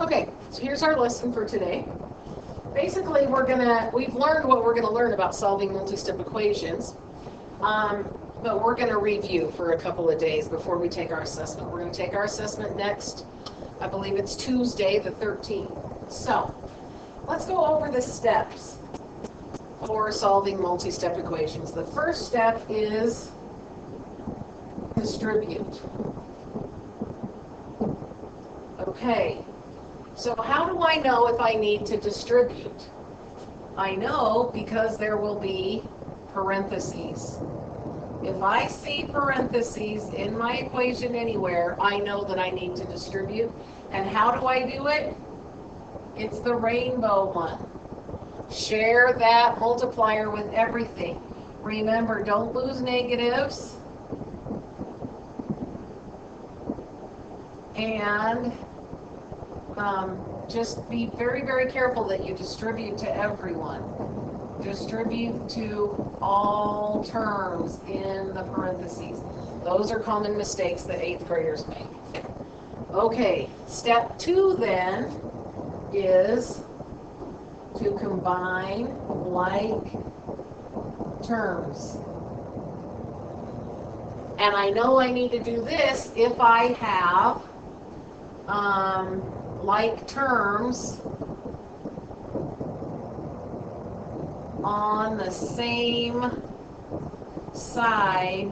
Okay, so here's our lesson for today. Basically, we've learned what we're gonna learn about solving multi-step equations, but we're gonna review for a couple of days before we take our assessment. We're gonna take our assessment next, I believe it's Tuesday the 13th. So, let's go over the steps for solving multi-step equations. The first step is distribute. Okay, so how do I know if I need to distribute? I know because there will be parentheses. If I see parentheses in my equation anywhere, I know that I need to distribute. And how do I do it? It's the rainbow one. Share that multiplier with everything. Remember, don't lose negatives. And just be very, very careful that you distribute to everyone. Distribute to all terms in the parentheses. Those are common mistakes that 8th graders make. Okay, step 2 then is to combine like terms. And I know I need to do this if I have like terms on the same side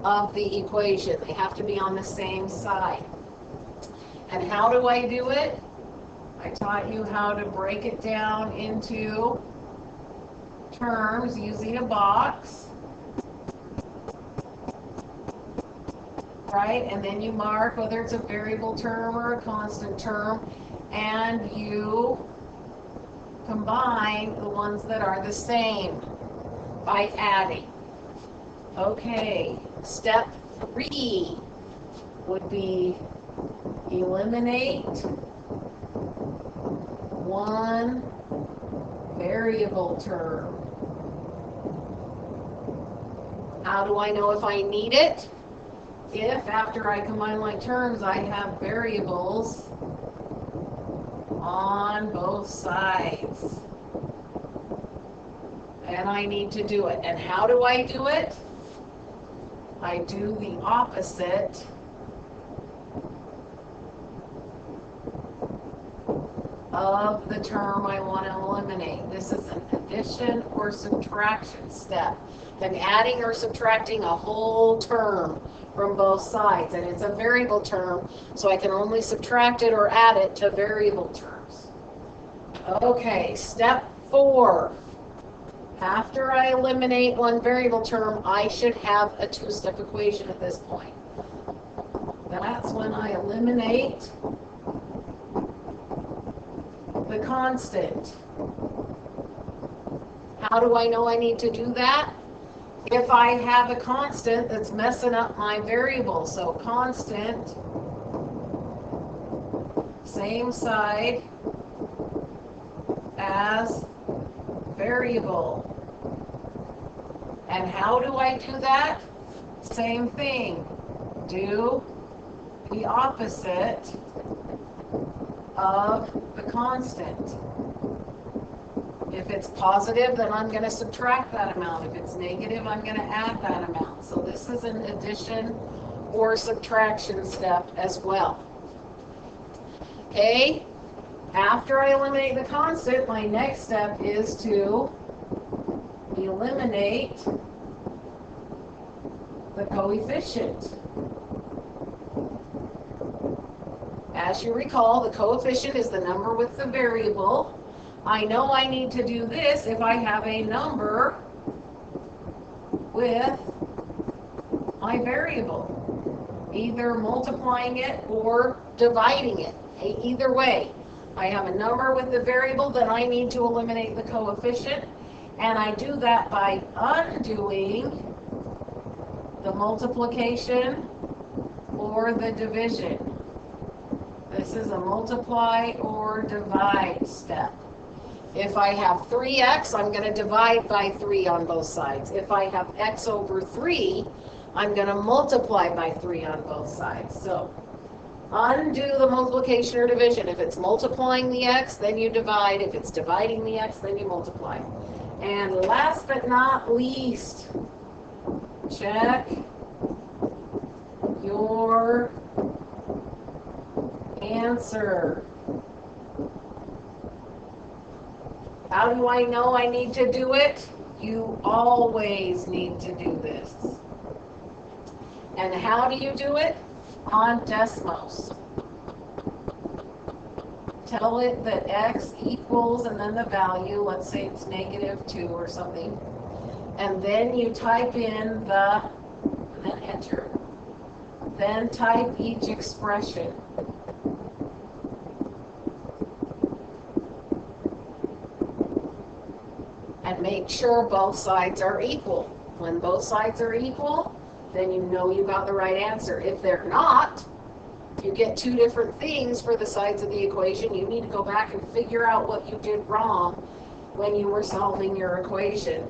of the equation. They have to be on the same side. And how do I do it? I taught you how to break it down into terms using a box. Right? And then you mark whether it's a variable term or a constant term, and you combine the ones that are the same by adding. Okay, step 3 would be eliminate one variable term. How do I know if I need it? If after I combine like terms, I have variables on both sides. And I need to do it. And how do I do it? I do the opposite of the term I want to eliminate. This is an addition or subtraction step. I'm adding or subtracting a whole term from both sides, and it's a variable term, so I can only subtract it or add it to variable terms. Okay, step 4. After I eliminate one variable term, I should have a two-step equation at this point. That's when I eliminate the constant. How do I know I need to do that? If I have a constant that's messing up my variable. So constant, same side as variable. And how do I do that? Same thing. Do the opposite of the constant. If it's positive, then I'm going to subtract that amount. If it's negative, I'm going to add that amount. So this is an addition or subtraction step as well. Okay, after I eliminate the constant, my next step is to eliminate the coefficient. As you recall, the coefficient is the number with the variable. I know I need to do this if I have a number with my variable, either multiplying it or dividing it. Either way, I have a number with the variable, then I need to eliminate the coefficient, and I do that by undoing the multiplication or the division. This is a multiply or divide step. If I have 3x, I'm going to divide by 3 on both sides. If I have x over 3, I'm going to multiply by 3 on both sides. So Undo the multiplication or division. If it's multiplying the x, then you divide. If it's dividing the x, then you multiply. And last but not least, check your answer. How do I know I need to do it? You always need to do this. And how do you do it? On Desmos. Tell it that x equals and then the value, let's say it's -2 or something. And then you type in and then enter. Then type each expression. And make sure both sides are equal. When both sides are equal, then you know you got the right answer. If they're not, you get two different things for the sides of the equation. You need to go back and figure out what you did wrong when you were solving your equation.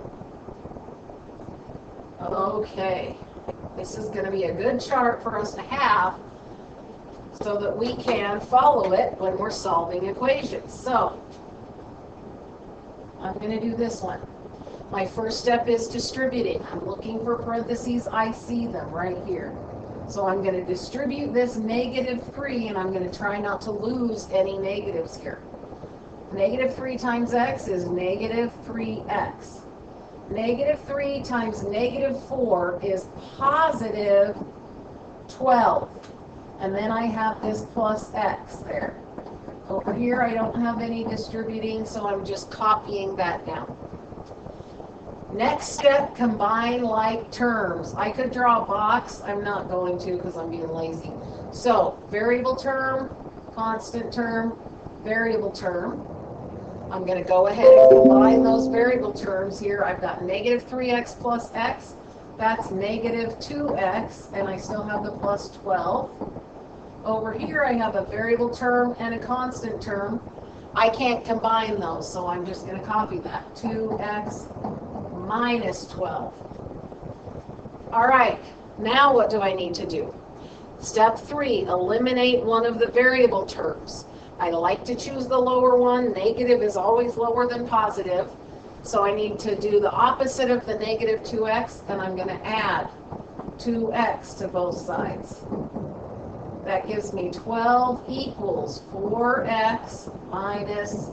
Okay, this is going to be a good chart for us to have so that we can follow it when we're solving equations. So, I'm going to do this one. My first step is distributing. I'm looking for parentheses. I see them right here. So I'm going to distribute this -3, and I'm going to try not to lose any negatives here. -3 times x is -3x. -3 times -4 is +12. And then I have this plus x there. Over here, I don't have any distributing, so I'm just copying that down. Next step, combine like terms. I could draw a box. I'm not going to because I'm being lazy. So, variable term, constant term, variable term. I'm going to go ahead and combine those variable terms here. I've got -3x plus x. That's -2x, and I still have the plus 12. Over here, I have a variable term and a constant term. I can't combine those, so I'm just going to copy that. 2x minus 12. All right, now what do I need to do? Step 3, eliminate one of the variable terms. I like to choose the lower one. Negative is always lower than positive. So I need to do the opposite of the -2x, and I'm going to add 2x to both sides. That gives me 12 equals 4x minus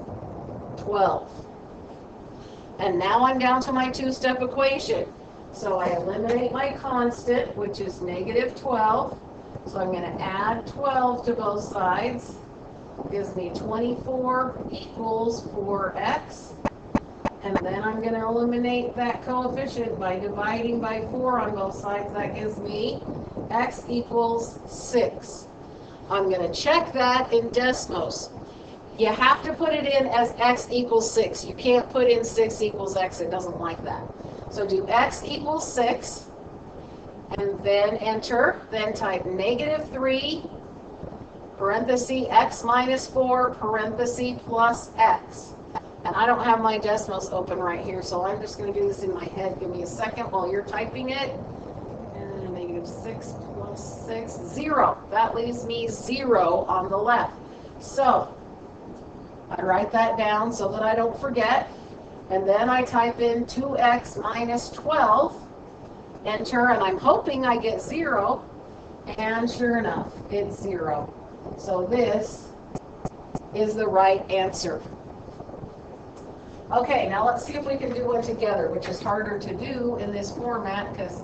12. And now I'm down to my two-step equation. So I eliminate my constant, which is -12. So I'm going to add 12 to both sides. Gives me 24 equals 4x. And then I'm going to eliminate that coefficient by dividing by 4 on both sides. That gives me x equals 6. I'm going to check that in Desmos. You have to put it in as x equals 6. You can't put in 6 equals x. It doesn't like that. So do x equals 6, and then enter. Then type -3, parenthesis, x minus 4, parenthesis, plus x. And I don't have my Desmos open right here, so I'm just going to do this in my head. Give me a second while you're typing it. And -6 plus 6, 0. That leaves me 0 on the left. So I write that down so that I don't forget. And then I type in 2x minus 12, enter, and I'm hoping I get 0. And sure enough, it's 0. So this is the right answer. Okay, now let's see if we can do one together, which is harder to do in this format because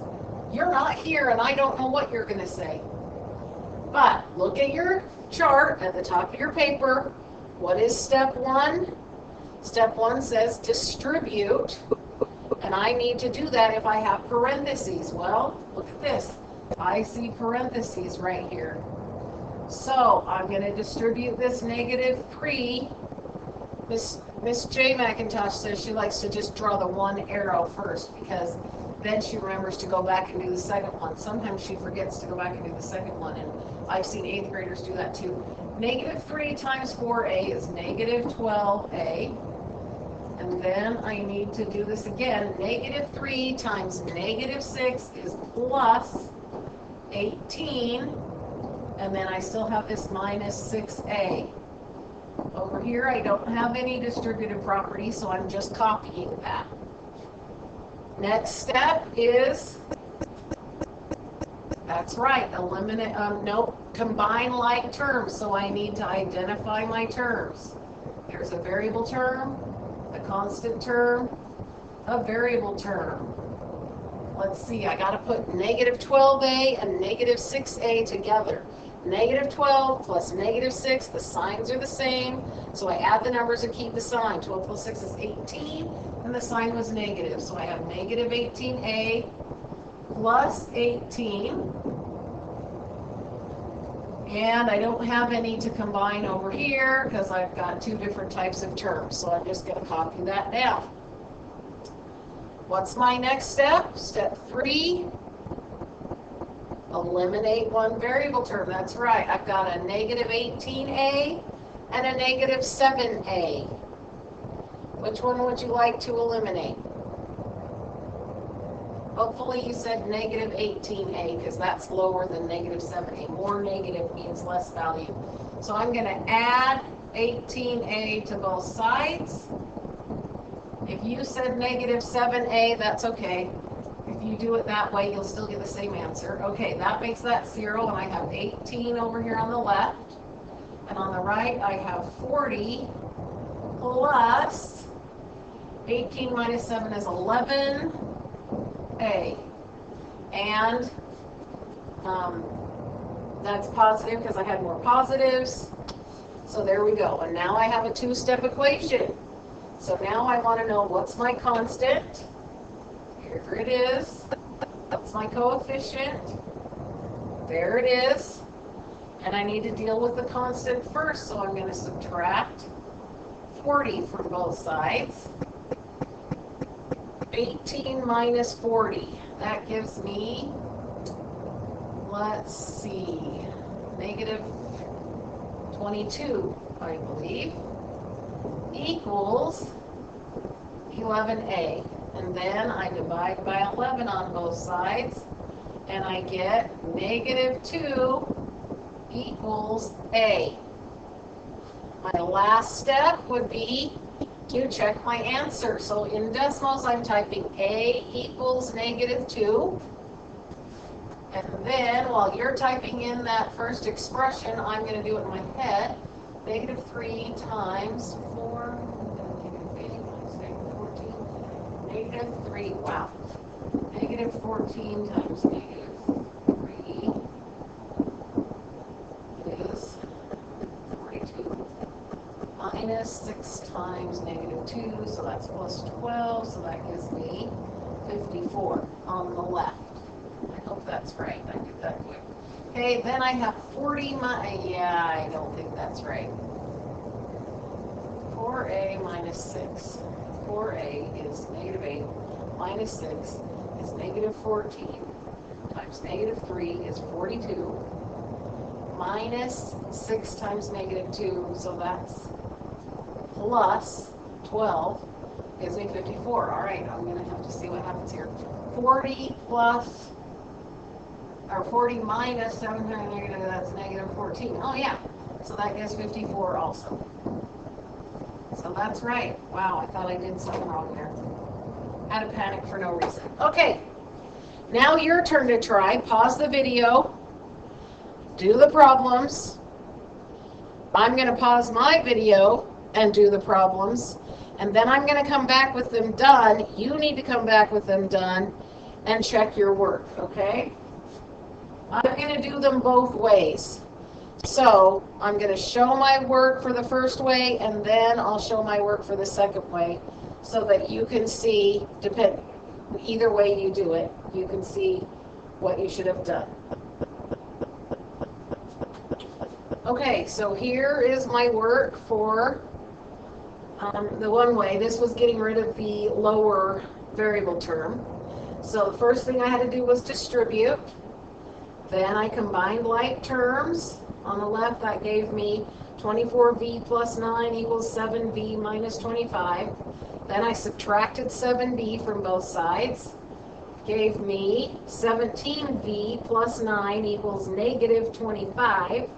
you're not here and I don't know what you're going to say. But look at your chart at the top of your paper. What is step 1? Step 1 says distribute, and I need to do that if I have parentheses. Well, look at this. I see parentheses right here. So I'm going to distribute this -3. Miss J. McIntosh says she likes to just draw the one arrow first because then she remembers to go back and do the second one. Sometimes she forgets to go back and do the second one, and I've seen 8th graders do that too. -3 times 4a is -12a. And then I need to do this again. -3 times -6 is plus 18. And then I still have this minus 6a. Over here, I don't have any distributive property, so I'm just copying that. Next step is, that's right, eliminate, nope, combine like terms. So I need to identify my terms. There's a variable term, a constant term, a variable term. Let's see, I got to put negative 12a and negative 6a together. Negative 12 plus negative 6, the signs are the same, so I add the numbers and keep the sign. 12 plus 6 is 18, and the sign was negative, so I have negative 18a plus 18, and I don't have any to combine over here because I've got two different types of terms, so I'm just going to copy that down. What's my next step? Step 3. Eliminate one variable term. That's right. I've got a negative 18a and a negative 7a. Which one would you like to eliminate? Hopefully you said negative 18a because that's lower than negative 7a. More negative means less value. So I'm going to add 18a to both sides. If you said negative 7a, that's okay. If you do it that way, you'll still get the same answer. Okay, that makes that 0, and I have 18 over here on the left. And on the right, I have 40 plus 18 minus 7 is 11a. And that's positive because I had more positives. So there we go. And now I have a two-step equation. So now I want to know what's my constant. Here it is. What's my coefficient? There it is. And I need to deal with the constant first, so I'm going to subtract 40 from both sides. 18 minus 40. That gives me, let's see, negative 22, I believe, equals 11a. And then I divide by 11 on both sides, and I get negative 2 equals a. My last step would be to check my answer. So in decimals, I'm typing a equals negative 2. And then while you're typing in that first expression, I'm going to do it in my head. Negative 3 times 4. Negative 3, wow. Negative 14 times negative 3 is 42. Minus 6 times negative 2, so that's plus 12, so that gives me 54 on the left. I hope that's right. I did that quick. Okay, then I have 40 yeah, I don't think that's right. 4a minus 6. 4a is negative 8 minus 6 is negative 14 times negative 3 is 42 minus 6 times negative 2, so that's plus 12 gives me 54. All right, I'm going to have to see what happens here. 40 plus, or 40 minus 7 times negative, that's negative 14. Oh yeah, so that gives 54 also. So that's right. Wow, I thought I did something wrong there. Had a panic for no reason. Okay, now your turn to try. Pause the video. Do the problems. I'm going to pause my video and do the problems. And then I'm going to come back with them done. You need to come back with them done and check your work, okay? I'm going to do them both ways. So I'm going to show my work for the first way, and then I'll show my work for the second way, so that you can see, either way you do it, you can see what you should have done. Okay, so here is my work for the one way. This was getting rid of the lower variable term. So the first thing I had to do was distribute. Then I combined like terms. On the left, that gave me 24v plus 9 equals 7v minus 25. Then I subtracted 7b from both sides. gave me 17v plus 9 equals negative 25.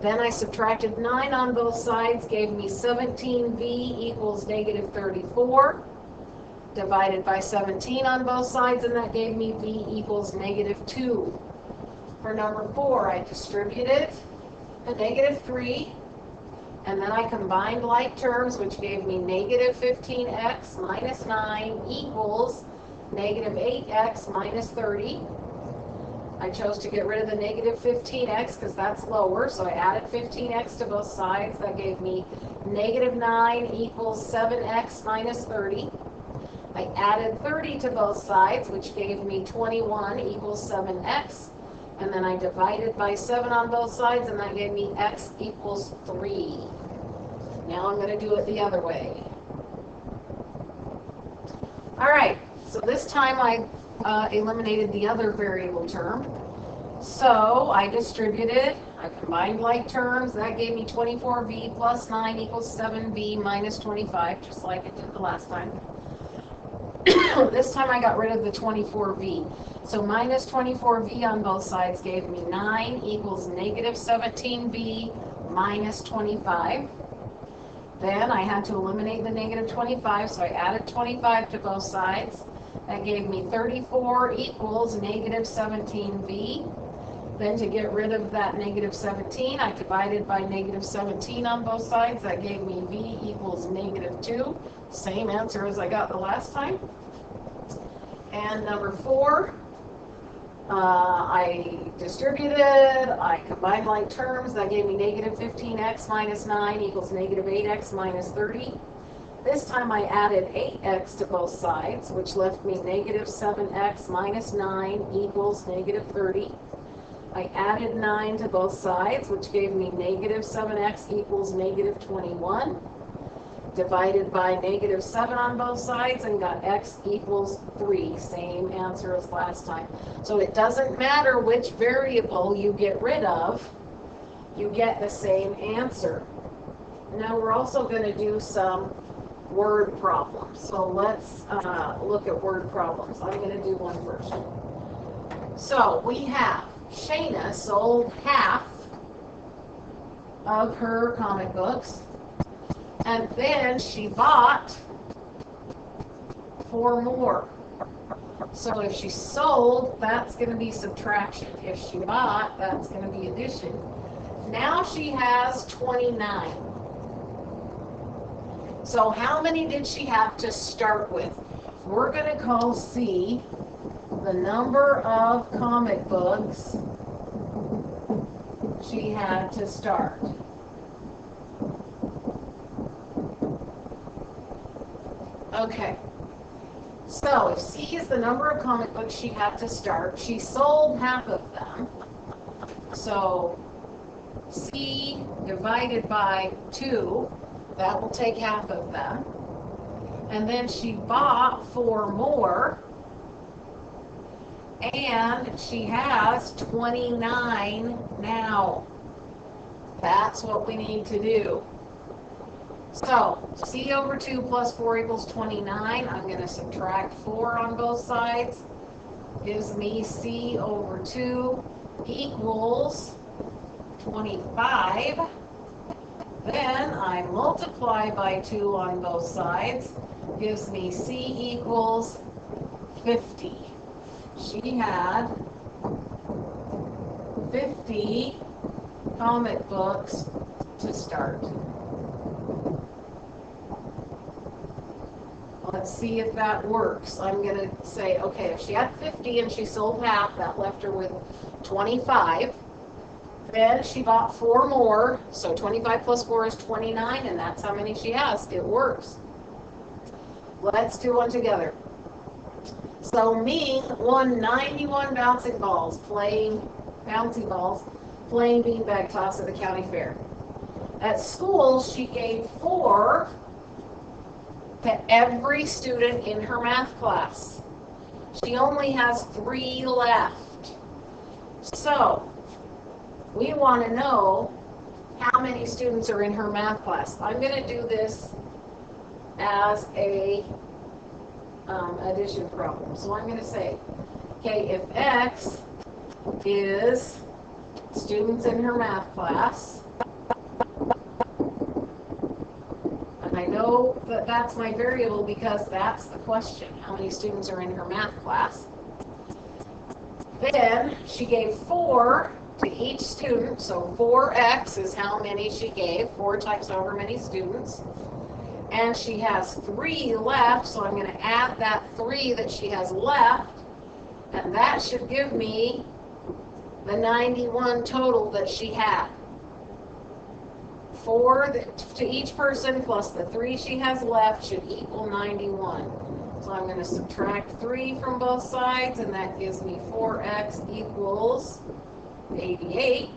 Then I subtracted 9 on both sides, gave me 17v equals negative 34, divided by 17 on both sides, and that gave me v equals negative 2. For number 4, I distributed a negative 3, and then I combined like terms, which gave me negative 15x minus 9 equals negative 8x minus 30. I chose to get rid of the negative 15x because that's lower, so I added 15x to both sides. That gave me negative 9 equals 7x minus 30. I added 30 to both sides, which gave me 21 equals 7x. And then I divided by 7 on both sides, and that gave me x equals 3. Now I'm going to do it the other way. All right, so this time I eliminated the other variable term. So I distributed, I combined like terms, that gave me 24v plus 9 equals 7v minus 25, just like it did the last time. This time I got rid of the 24v. So minus 24v on both sides gave me 9 equals negative 17v minus 25. Then I had to eliminate the negative 25, so I added 25 to both sides. That gave me 34 equals negative 17v. Then to get rid of that negative 17, I divided by negative 17 on both sides. That gave me v equals negative 2. Same answer as I got the last time. And number 4, I distributed, I combined like terms. That gave me negative 15x minus 9 equals negative 8x minus 30. This time I added 8x to both sides, which left me negative 7x minus 9 equals negative 30. I added 9 to both sides, which gave me negative 7x equals negative 21. Divided by negative 7 on both sides and got x equals 3. Same answer as last time. So it doesn't matter which variable you get rid of, you get the same answer. Now we're also going to do some word problems. So let's look at word problems. I'm going to do one first. So we have Shayna sold half of her comic books, and then she bought 4 more. So if she sold, that's going to be subtraction. If she bought, that's going to be addition. Now she has 29. So how many did she have to start with? We're going to call C the number of comic books she had to start. Okay, so if C is the number of comic books she had to start, she sold half of them. So C divided by 2, that will take half of them. And then she bought 4 more, and she has 29 now. That's what we need to do. So, C over 2 plus 4 equals 29. I'm going to subtract 4 on both sides. Gives me C over 2 equals 25. Then I multiply by 2 on both sides. Gives me C equals 50. She had 50 comic books to start. Let's see if that works. I'm going to say, okay, if she had 50 and she sold half, that left her with 25. Then she bought 4 more, so 25 plus 4 is 29, and that's how many she has. It works. Let's do one together. So Ming won 91 bouncy balls playing beanbag toss at the county fair. At school, she gave 4 to every student in her math class. She only has 3 left. So we want to know how many students are in her math class. I'm going to do this as a addition problem. So I'm going to say, okay, if X is students in her math class, and I know that that's my variable because that's the question, how many students are in her math class. Then she gave 4 to each student, so 4x is how many she gave, 4 times however many students. And she has 3 left, so I'm going to add that 3 that she has left, and that should give me the 91 total that she had. 4 to each person plus the 3 she has left should equal 91. So I'm going to subtract 3 from both sides, and that gives me 4x equals 88.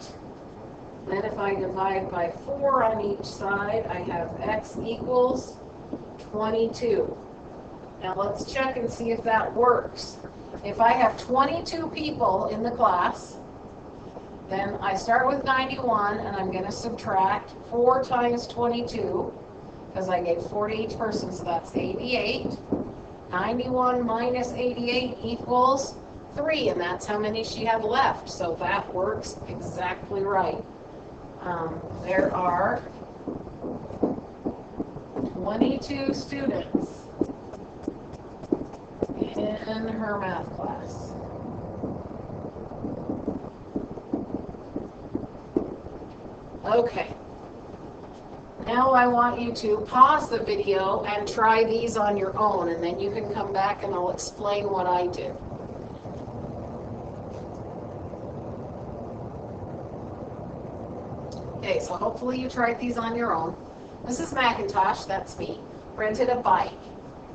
Then if I divide by 4 on each side, I have x equals 22. Now let's check and see if that works. If I have 22 people in the class, then I start with 91, and I'm going to subtract 4 times 22, because I gave 4 to each person, so that's 88. 91 minus 88 equals 3, and that's how many she had left, so that works exactly right. There are 22 students in her math class. Okay. Now I want you to pause the video and try these on your own, and then you can come back and I'll explain what I did. Okay, so hopefully you tried these on your own. Mrs. McIntosh, that's me, rented a bike.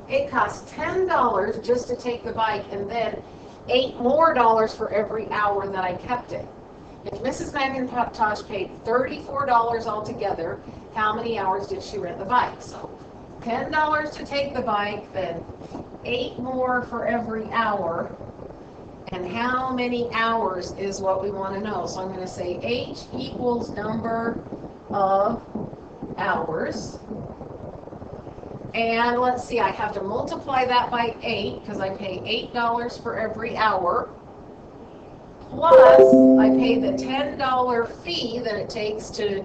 It cost $10 just to take the bike, and then $8 more for every hour that I kept it. If Mrs. McIntosh paid $34 altogether, how many hours did she rent the bike? So $10 to take the bike, then 8 more for every hour. And how many hours is what we want to know. So I'm going to say H equals number of hours. And let's see, I have to multiply that by 8 because I pay $8 for every hour. Plus, I pay the $10 fee that it takes to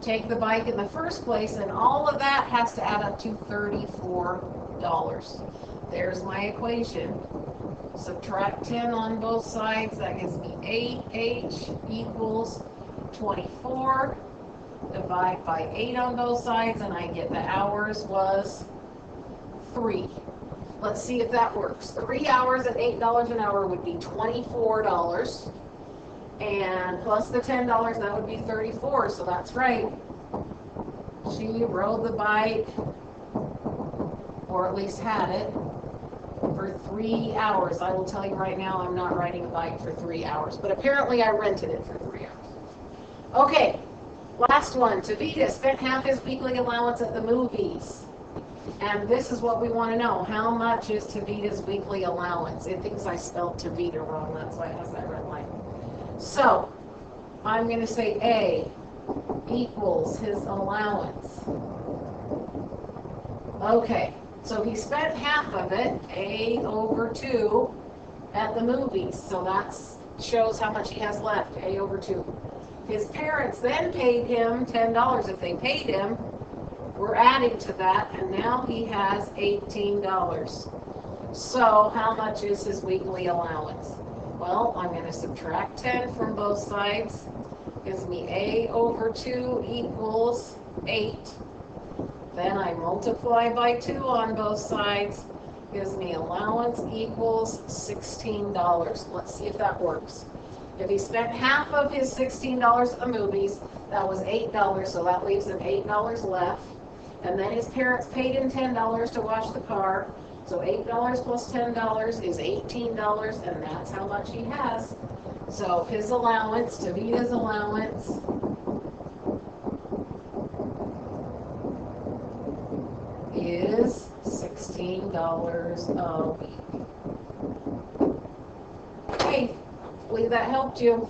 take the bike in the first place, and all of that has to add up to $34. There's my equation. Subtract 10 on both sides, that gives me 8h equals 24. Divide by 8 on both sides, and I get the hours was 3. Let's see if that works. 3 hours at $8 an hour would be $24. And plus the $10, that would be $34, so that's right. She rode the bike, or at least had it, for 3 hours. I will tell you right now, I'm not riding a bike for 3 hours, but apparently I rented it for 3 hours. Okay, last one. Tavita spent half his weekly allowance at the movies. And this is what we want to know. How much is Tavita's weekly allowance? It thinks I spelled Tavita wrong, that's why it has that red line. So, I'm going to say A equals his allowance. Okay, so he spent half of it, A over 2, at the movies. So that shows how much he has left, A over 2. His parents then paid him $10. If they paid him, we're adding to that, and now he has $18. So how much is his weekly allowance? Well, I'm going to subtract 10 from both sides. Gives me A over 2 equals 8. Then I multiply by 2 on both sides. Gives me allowance equals $16. Let's see if that works. If he spent half of his $16 at the movies, that was $8, so that leaves him $8 left. And then his parents paid him $10 to wash the car. So $8 plus $10 is $18, and that's how much he has. So his allowance, Tavita's allowance, is $16 a week. Okay, hopefully that helped you.